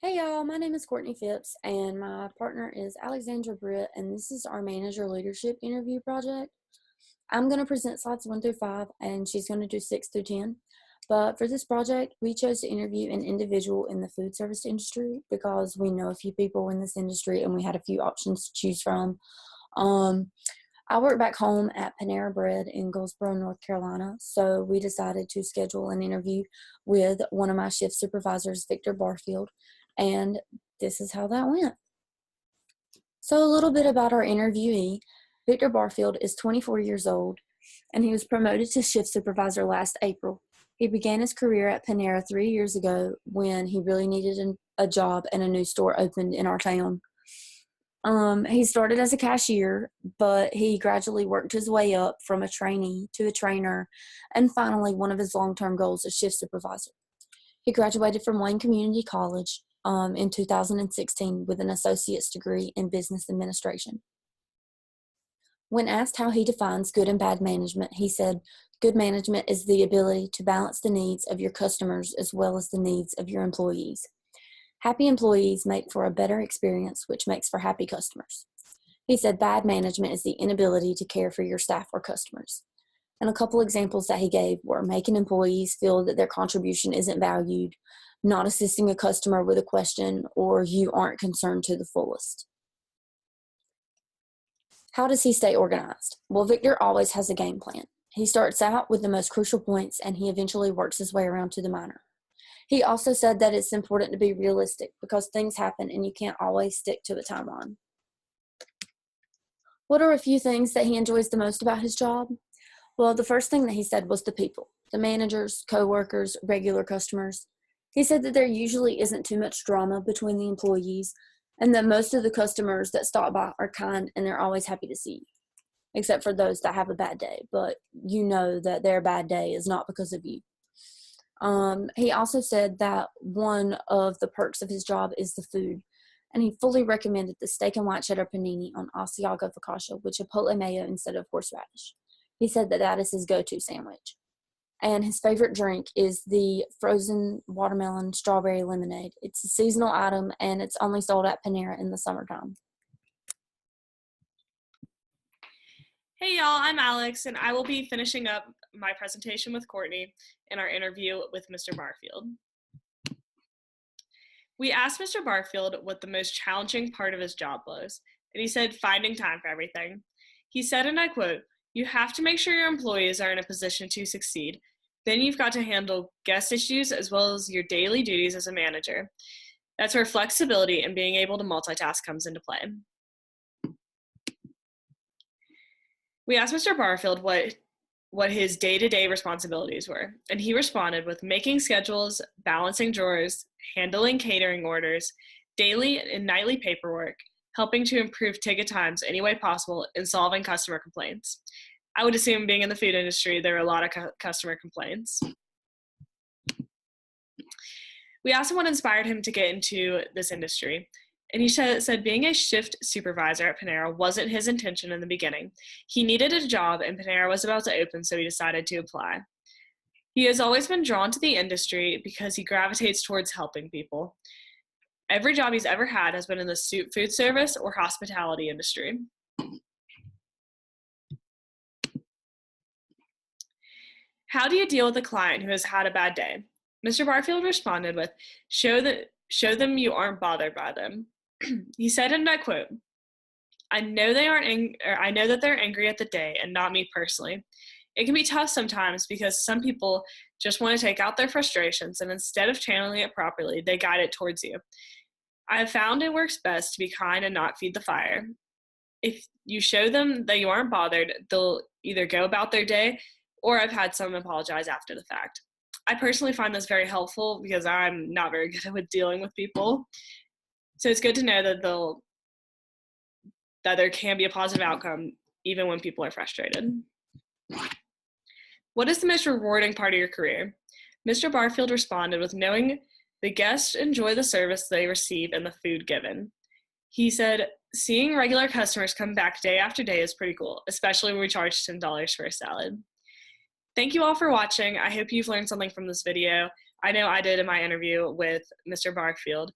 Hey y'all, my name is Courtney Phipps and my partner is Alexandra Britt, and this is our manager leadership interview project. I'm going to present slides 1 through 5 and she's going to do 6 through 10. But for this project, we chose to interview an individual in the food service industry because we know a few people in this industry and we had a few options to choose from. Um, I work back home at Panera Bread in Goldsboro, North Carolina, so we decided to schedule an interview with one of my shift supervisors, Victor Barfield, and this is how that went. So, a little bit about our interviewee. Victor Barfield is 24 years old, and he was promoted to shift supervisor last April. He began his career at Panera 3 years ago when he really needed a job and a new store opened in our town. He started as a cashier, but he gradually worked his way up from a trainee to a trainer, and finally, one of his long-term goals is shift supervisor. He graduated from Wayne Community College in 2016 with an associate's degree in business administration. When asked how he defines good and bad management, he said, "Good management is the ability to balance the needs of your customers as well as the needs of your employees. Happy employees make for a better experience, which makes for happy customers." He said bad management is the inability to care for your staff or customers. And a couple examples that he gave were making employees feel that their contribution isn't valued, not assisting a customer with a question, or you aren't concerned to the fullest. How does he stay organized? Well, Victor always has a game plan. He starts out with the most crucial points and he eventually works his way around to the minor. He also said that it's important to be realistic because things happen and you can't always stick to a timeline. What are a few things that he enjoys the most about his job? Well, the first thing that he said was the people, the managers, coworkers, regular customers. He said that there usually isn't too much drama between the employees and that most of the customers that stop by are kind and they're always happy to see you, except for those that have a bad day, but you know that their bad day is not because of you. He also said that one of the perks of his job is the food, and he fully recommended the steak and white cheddar panini on Asiago focaccia with chipotle mayo instead of horseradish. He said that that is his go-to sandwich. And his favorite drink is the frozen watermelon strawberry lemonade. It's a seasonal item, and it's only sold at Panera in the summertime. Hey y'all, I'm Alex, and I will be finishing up my presentation with Courtney in our interview with Mr. Barfield. We asked Mr. Barfield what the most challenging part of his job was, and he said finding time for everything. He said, and I quote, "You have to make sure your employees are in a position to succeed. Then you've got to handle guest issues as well as your daily duties as a manager. That's where flexibility and being able to multitask comes into play." We asked Mr. Barfield what his day-to-day responsibilities were, and he responded with making schedules, balancing drawers, handling catering orders, daily and nightly paperwork, helping to improve ticket times any way possible, and solving customer complaints. I would assume, being in the food industry, there are a lot of customer complaints. We asked him what inspired him to get into this industry, and he said being a shift supervisor at Panera wasn't his intention in the beginning. He needed a job, and Panera was about to open, so he decided to apply. He has always been drawn to the industry because he gravitates towards helping people. Every job he's ever had has been in the food service or hospitality industry. How do you deal with a client who has had a bad day? Mr. Barfield responded with, show them you aren't bothered by them. He said, and I quote, I know that they're angry at the day and not me personally. It can be tough sometimes because some people just want to take out their frustrations, and instead of channeling it properly, they guide it towards you. I have found it works best to be kind and not feed the fire. If you show them that you aren't bothered, they'll either go about their day, or I've had some apologize after the fact. I personally find this very helpful because I'm not very good with dealing with people. So it's good to know that there can be a positive outcome even when people are frustrated. What is the most rewarding part of your career? Mr. Barfield responded with knowing the guests enjoy the service they receive and the food given. He said, seeing regular customers come back day after day is pretty cool, especially when we charge $10 for a salad. Thank you all for watching. I hope you've learned something from this video. I know I did in my interview with Mr. Barfield.